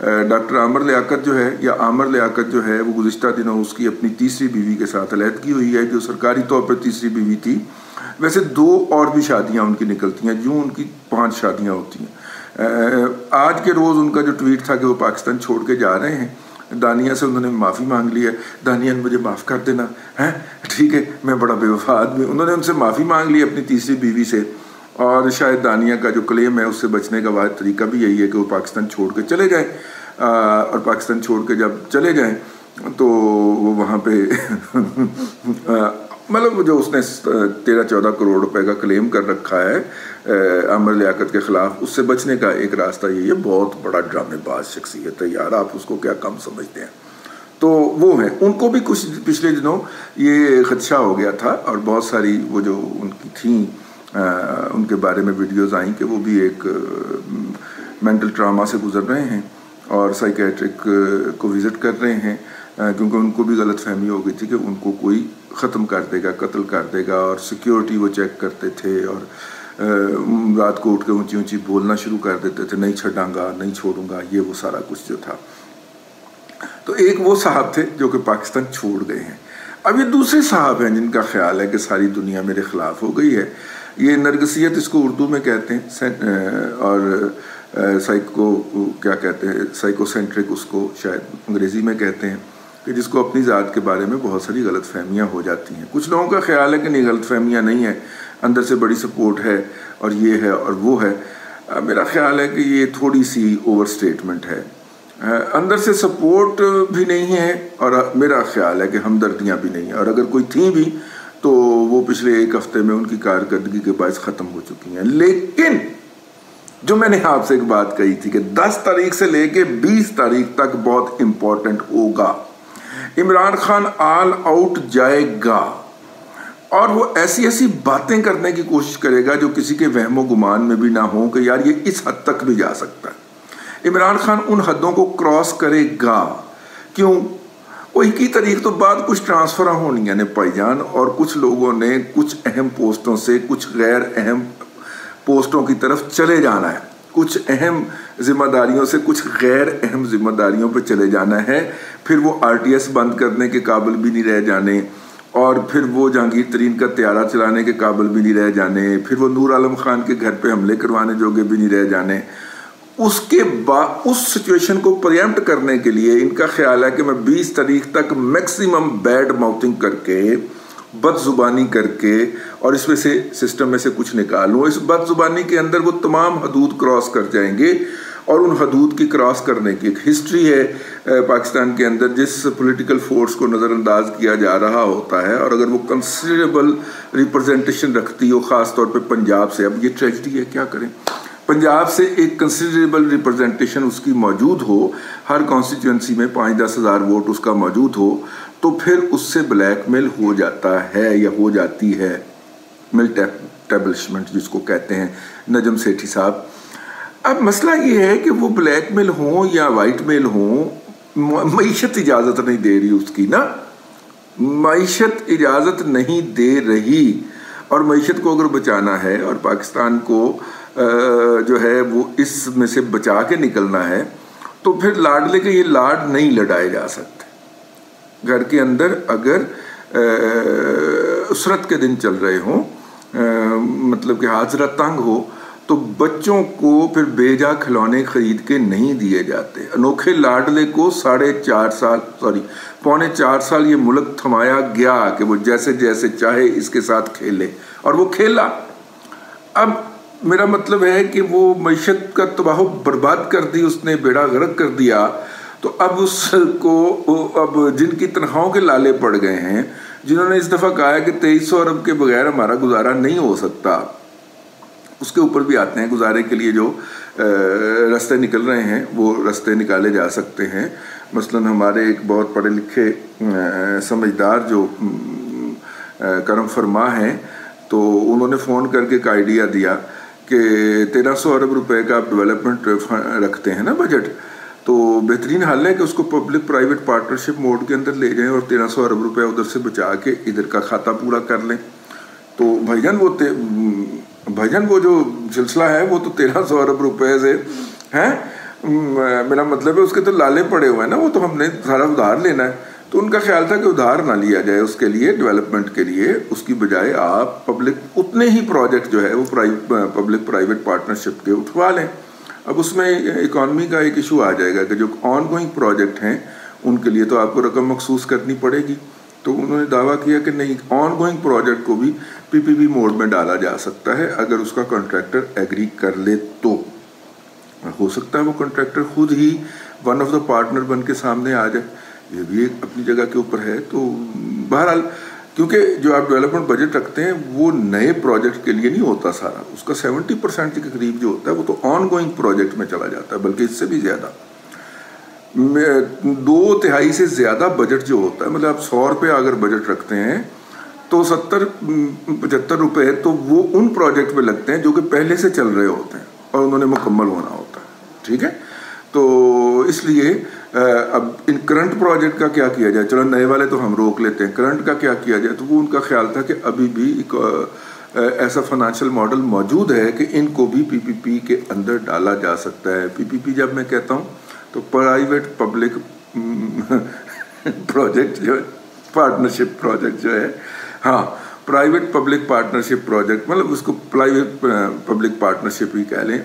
Doctor Aamir Liaquat جو ہے یا عامر لیاقت جو ہے وہ گزشتہ دنوں اس کی اپنی تیسری بیوی کے ساتھ علیحدگی ہوئی ہے، جو سرکاری طور پر تیسری بیوی تھی۔ ویسے 2 اور بھی شادیاں ان کی نکلتی ہیں، جو ان کی 5 شادیاں ہوتی ہیں۔ آج کے روز ان کا جو ٹویٹ تھا کہ وہ پاکستان چھوڑ کے جا رہے ہیں، دانیہ سے انہوں نے معافی مانگ لی ہے، دانیہ مجھے معاف کر دینا ہے، ٹھیک ہے میں بڑا بے وفا آدمی، انہوں نے ان سے معافی مانگ لی اپنی تیسری بیوی سے۔ اور شاید دانیہ کا جو کلیم ہے اس سے بچنے کا واحد طریقہ بھی یہی ہے کہ وہ پاکستان چھوڑ کے چلے جائیں، اور پاکستان چھوڑ کے جب چلے جائیں تو وہ وہاں پہ مطلب جو اس نے 13-14 کروڑ روپے کا کلیم کر رکھا ہے عامر لیاقت کے خلاف، اس سے بچنے کا ایک راستہ یہی ہے۔ بہت بڑا ڈرامے باز شخصیت ہے یار، آپ اس کو کیا کم سمجھتے ہیں۔ تو وہ ہیں، ان کو بھی کچھ پچھلے دنوں یہ خدشہ ہو گیا تھا، اور بہت ساری وہ جو ان کی تھیں ان کے بارے میں ویڈیوز آئیں کہ وہ بھی ایک مینٹل ٹراما سے گزر رہے ہیں اور سائیکیٹرک کو وزٹ کر رہے ہیں، کیونکہ ان کو بھی غلط فہمی ہو گئی تھی کہ ان کو کوئی ختم کر دے گا، قتل کر دے گا، اور سیکیورٹی وہ چیک کرتے تھے، اور رات کو اٹھ کے اونچی اونچی بولنا شروع کر دیتے تھے، نہیں چھڈاں گا، نہیں چھوڑوں گا، یہ وہ سارا کچھ جو تھا۔ تو ایک وہ صاحب تھے جو کہ پاکستان چھوڑ گئے ہیں۔ اب یہ دوسرے صاحب ہیں جن کا خیال ہے کہ ساری دنیا میرے خلاف ہو گئی ہے، یہ نرگسیت اس کو اردو میں کہتے ہیں، اور سائیکو کیا کہتے ہیں، سائیکو سینٹرک اس کو شاید انگریزی میں کہتے ہیں، کہ جس کو اپنی ذات کے بارے میں بہت ساری غلط فہمیاں ہو جاتی ہیں۔ کچھ لوگوں کا خیال ہے کہ نہیں، غلط فہمیاں نہیں ہیں، اندر سے بڑی سپورٹ ہے، اور یہ ہے اور وہ ہے۔ میرا خیال ہے کہ یہ تھوڑی سی اوور سٹیٹمنٹ ہے۔ اندر سے سپورٹ بھی نہیں ہے، اور میرا خیال ہے کہ ہمدردیاں بھی نہیں ہیں، اور اگر کوئی تھیں بھی تو وہ پچھلے 1 ہفتے میں ان کی کارکردگی کے باعث ختم ہو چکی ہیں۔ لیکن جو میں نے آپ سے ایک بات کہی تھی کہ 10 تاریخ سے لے کے 20 تاریخ تک بہت امپورٹنٹ ہوگا، عمران خان آل آؤٹ جائے گا، اور وہ ایسی ایسی باتیں کرنے کی کوشش کرے گا جو کسی کے وہم و گمان میں بھی نہ ہو کہ یار یہ اس حد تک بھی جا سکتا ہے۔ عمران خان ان حدوں کو کراس کرے گا۔ کیوں؟ وہ 21 تاریخ تو بعد کچھ ٹرانسفراں ہونی ہیں بھائی جان، اور کچھ لوگوں نے کچھ اہم پوسٹوں سے کچھ غیر اہم پوسٹوں کی طرف چلے جانا ہے، کچھ اہم ذمہ داریوں سے کچھ غیر اہم ذمہ داریوں پہ چلے جانا ہے، پھر وہ RTS بند کرنے کے قابل بھی نہیں رہ جانے، اور پھر وہ جہانگیر ترین کا طیارہ چلانے کے قابل بھی نہیں رہ جانے، پھر وہ نور عالم خان کے گھر پہ حملے کروانے جوگے بھی نہیں رہ جانے۔ اس کے بعد اس سچویشن کو پریمپٹ کرنے کے لیے ان کا خیال ہے کہ میں 20 تاریخ تک میکسیمم بیڈ ماؤتھنگ کر کے، بد زبانی کر کے، اور اس میں سے سسٹم میں سے کچھ نکالوں۔ اس بد زبانی کے اندر وہ تمام حدود کراس کر جائیں گے، اور ان حدود کی کراس کرنے کی ایک ہسٹری ہے پاکستان کے اندر، جس پولیٹیکل فورس کو نظر انداز کیا جا رہا ہوتا ہے، اور اگر وہ کنسیڈریبل ریپرزنٹیشن رکھتی ہو، خاص طور پہ پنجاب سے، اب یہ ٹریجڈی ہے، کیا کریں، پنجاب سے ایک کنسیڈریبل ریپرزنٹیشن اس کی موجود ہو، ہر کانسٹیٹوئنسی میں 5-10 ہزار ووٹ اس کا موجود ہو، تو پھر اس سے بلیک میل ہو جاتا ہے یا ہو جاتی ہے، ملٹ اسٹیبلشمنٹ جس کو کہتے ہیں نجم سیٹھی صاحب۔ اب مسئلہ یہ ہے کہ وہ بلیک میل ہوں یا وائٹ میل ہوں، معیشت اجازت نہیں دے رہی اس کی نا، معیشت اجازت نہیں دے رہی، اور معیشت کو اگر بچانا ہے اور پاکستان کو جو ہے وہ اس میں سے بچا کے نکلنا ہے، تو پھر لاڈلے کے یہ لاڈ نہیں لڑائے جا سکتے۔ گھر کے اندر اگر اسرت کے دن چل رہے ہوں، مطلب کہ حاضرہ تنگ ہو، تو بچوں کو پھر بے جا کھلونے خرید کے نہیں دیے جاتے۔ انوکھے لاڈلے کو 4.5 سال یہ ملک تھمایا گیا کہ وہ جیسے جیسے چاہے اس کے ساتھ کھیلے، اور وہ کھیلا۔ اب میرا مطلب ہے کہ وہ معیشت کا تباہ و برباد کر دی اس نے، بیڑا غرق کر دیا، تو اب اس کو اب جن کی تنخواہوں کے لالے پڑ گئے ہیں، جنہوں نے اس دفعہ کہا ہے کہ 2300 ارب کے بغیر ہمارا گزارا نہیں ہو سکتا، اس کے اوپر بھی آتے ہیں۔ گزارے کے لیے جو رستے نکل رہے ہیں وہ رستے نکالے جا سکتے ہیں۔ مثلا ہمارے ایک بہت پڑھے لکھے سمجھدار جو کرم فرما ہیں، تو انہوں نے فون کر کے ایک آئیڈیا دیا کہ 1300 ارب روپے کا آپ ڈیولپمنٹ رکھتے ہیں نا بجٹ، تو بہترین حل ہے کہ اس کو پبلک پرائیویٹ پارٹنرشپ موڈ کے اندر لے جائیں، اور 1300 ارب روپے ادھر سے بچا کے ادھر کا کھاتا پورا کر لیں۔ تو بھائی جان وہ جو سلسلہ ہے وہ تو 1300 ارب روپے سے ہیں، میرا مطلب ہے اس کے تو لالے پڑے ہوئے ہیں نا، وہ تو ہم نے سارا ادھار لینا ہے. تو ان کا خیال تھا کہ ادھار نہ لیا جائے اس کے لیے ڈیولپمنٹ کے لیے، اس کی بجائے آپ پبلک اتنے ہی پروجیکٹ جو ہے وہ پبلک پرائیویٹ پارٹنرشپ کے اٹھوا لیں. اب اس میں اکانومی کا ایک ایشو آ جائے گا کہ جو آن گوئنگ پروجیکٹ ہیں ان کے لیے تو آپ کو رقم مخصوص کرنی پڑے گی. تو انہوں نے دعویٰ کیا کہ نہیں، آن گوئنگ پروجیکٹ کو بھی پی پی پی موڈ میں ڈالا جا سکتا ہے اگر اس کا کنٹریکٹر ایگری کر لے. تو ہو سکتا ہے وہ کنٹریکٹر خود ہی ون آف دا پارٹنر بن کے سامنے آ جائے، یہ بھی ایک اپنی جگہ کے اوپر ہے. تو بہرحال کیونکہ جو آپ ڈیولپمنٹ بجٹ رکھتے ہیں وہ نئے پروجیکٹ کے لیے نہیں ہوتا سارا، اس کا 70% کے قریب جو ہوتا ہے وہ تو آن گوئنگ پروجیکٹ میں چلا جاتا ہے، بلکہ اس سے بھی زیادہ. 2/3 سے زیادہ بجٹ جو ہوتا ہے، مطلب آپ 100 روپے اگر بجٹ رکھتے ہیں تو 70-75 روپے تو وہ ان پروجیکٹ میں لگتے ہیں جو کہ پہلے سے چل رہے ہوتے ہیں اور انہوں نے مکمل ہونا ہوتا ہے. ٹھیک ہے، تو اس لیے اب ان کرنٹ پروجیکٹ کا کیا کیا جائے، چلو نئے والے تو ہم روک لیتے ہیں، کرنٹ کا کیا کیا جائے. تو وہ ان کا خیال تھا کہ ابھی بھی ایک ایسا فائنینشیل ماڈل موجود ہے کہ ان کو بھی پی پی پی کے اندر ڈالا جا سکتا ہے. پی پی پی جب میں کہتا ہوں تو پرائیویٹ پبلک پروجیکٹ جو پارٹنرشپ پروجیکٹ جو ہے، ہاں پرائیویٹ پبلک پارٹنرشپ پروجیکٹ، مطلب اس کو پرائیویٹ پبلک پارٹنرشپ ہی کہہ لیں.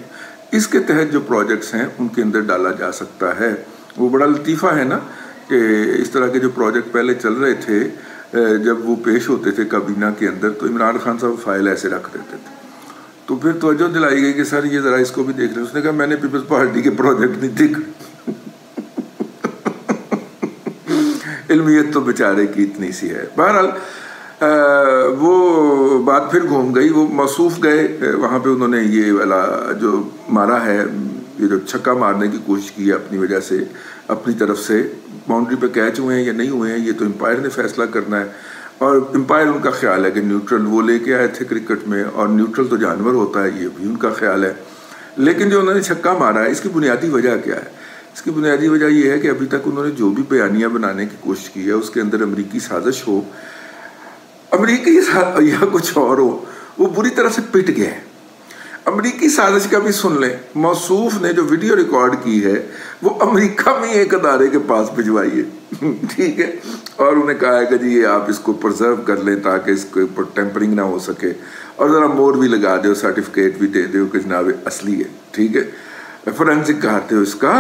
اس کے تحت جو پروجیکٹس ہیں ان کے اندر ڈالا جا سکتا ہے. وہ بڑا لطیفہ ہے نا کہ اس طرح کے جو پروجیکٹ پہلے چل رہے تھے جب وہ پیش ہوتے تھے کابینہ کے اندر تو عمران خان صاحب فائل ایسے رکھ دیتے تھے. تو پھر توجہ دلائی گئی کہ سر یہ ذرا اس کو بھی دیکھ لیں. اس نے کہا میں نے پیپلز پارٹی کے پروجیکٹ نہیں دیکھ. علمیت تو بیچارے کی اتنی سی ہے. بہرحال وہ بات پھر گھوم گئی. وہ موصوف گئے وہاں پہ، انہوں نے یہ والا جو مارا ہے، یہ جو چھکا مارنے کی کوشش کی ہے اپنی وجہ سے، اپنی طرف سے باؤنڈری پہ کیچ ہوئے ہیں یا نہیں ہوئے ہیں یہ تو امپائر نے فیصلہ کرنا ہے. اور امپائر ان کا خیال ہے کہ نیوٹرل وہ لے کے آئے تھے کرکٹ میں، اور نیوٹرل تو جانور ہوتا ہے، یہ بھی ان کا خیال ہے. لیکن جو انہوں نے چھکا مارا ہے اس کی بنیادی وجہ کیا ہے؟ اس کی بنیادی وجہ یہ ہے کہ ابھی تک انہوں نے جو بھی بیانیہ بنانے کی کوشش کی ہے اس کے اندر امریکی سازش ہو، امریکی یا کچھ اور ہو، وہ بری طرح سے پٹ گیا ہے. امریکی سازش کا بھی سن لیں. موصوف نے جو ویڈیو ریکارڈ کی ہے وہ امریکہ میں ایک ادارے کے پاس بھجوائی ہے، ٹھیک ہے، اور انہیں کہا ہے کہ جی یہ آپ اس کو پرزرو کر لیں تاکہ اس کے اوپر ٹیمپرنگ نہ ہو سکے، اور ذرا مور بھی لگا دو، سرٹیفکیٹ بھی دے دو کہ جناب اصلی ہے. ٹھیک ہے، فورینسک کہتے ہو اس کا.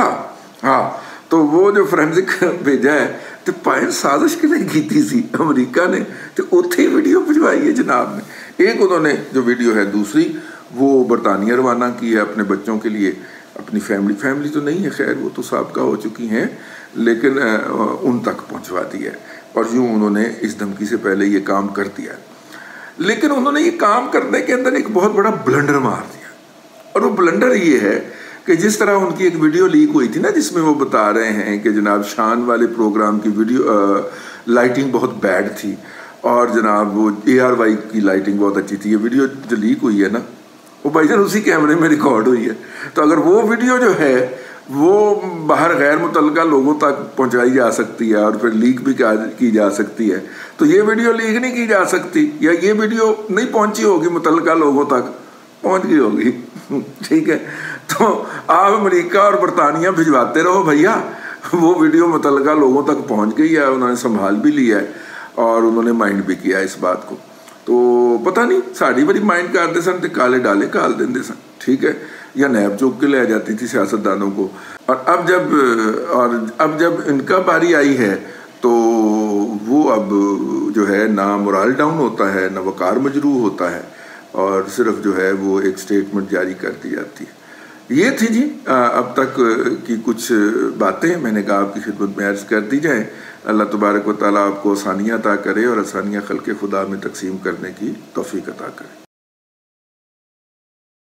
ہاں، تو وہ جو فورینسک بھیجا ہے تو پائن سازش کے نہیں کی سی امریکہ نے، تو اتنے ہی ویڈیو بھجوائی ہے جناب نے. ایک انہوں نے جو ویڈیو ہے دوسری وہ برطانیہ روانہ کی ہے اپنے بچوں کے لیے، اپنی فیملی تو نہیں ہے خیر، وہ تو سابقہ ہو چکی ہیں، لیکن ان تک پہنچوا دی ہے. اور یوں انہوں نے اس دھمکی سے پہلے یہ کام کر دیا. لیکن انہوں نے یہ کام کرنے کے اندر ایک بہت بڑا بلنڈر مار دیا. اور وہ بلنڈر یہ ہے کہ جس طرح ان کی ایک ویڈیو لیک ہوئی تھی نا جس میں وہ بتا رہے ہیں کہ جناب شان والے پروگرام کی ویڈیو لائٹنگ بہت بیڈ تھی، اور جناب وہ ARY کی لائٹنگ بہت اچھی تھی. یہ ویڈیو جو لیک ہوئی ہے نا وہ بھائی جان اسی کیمرے میں ریکارڈ ہوئی ہے. تو اگر وہ ویڈیو جو ہے وہ باہر غیر متعلقہ لوگوں تک پہنچائی جا سکتی ہے اور پھر لیک بھی کی جا سکتی ہے، تو یہ ویڈیو لیک نہیں کی جا سکتی، یا یہ ویڈیو نہیں پہنچی ہوگی متعلقہ لوگوں تک، پہنچ گئی ہوگی. ٹھیک ہے، تو آپ امریکہ اور برطانیہ بھجواتے رہو بھیا، وہ ویڈیو متعلقہ لوگوں تک پہنچ گئی ہے، انہوں نے سنبھال بھی لیا ہے اور انہوں نے مائنڈ بھی کیا اس بات کو. تو پتہ نہیں ساڑی بڑی مائنڈ کرتے سن تو کالے ڈالے کال دیں سن. ٹھیک ہے، یا نیب چوک کے لے جاتی تھی سیاستدانوں کو. اور اب جب ان کا باری آئی ہے تو وہ اب جو ہے نہ مورال ڈاؤن ہوتا ہے، نہ وقار مجروح ہوتا ہے، اور صرف جو ہے وہ ایک سٹیٹمنٹ جاری کر دی جاتی ہے. یہ تھی جی اب تک کی کچھ باتیں میں نے کہا آپ کی خدمت میں عرض کر دی جائیں. اللہ تبارک و تعالیٰ آپ کو آسانیاں عطا کرے اور آسانیاں خلق خدا میں تقسیم کرنے کی توفیق عطا کرے.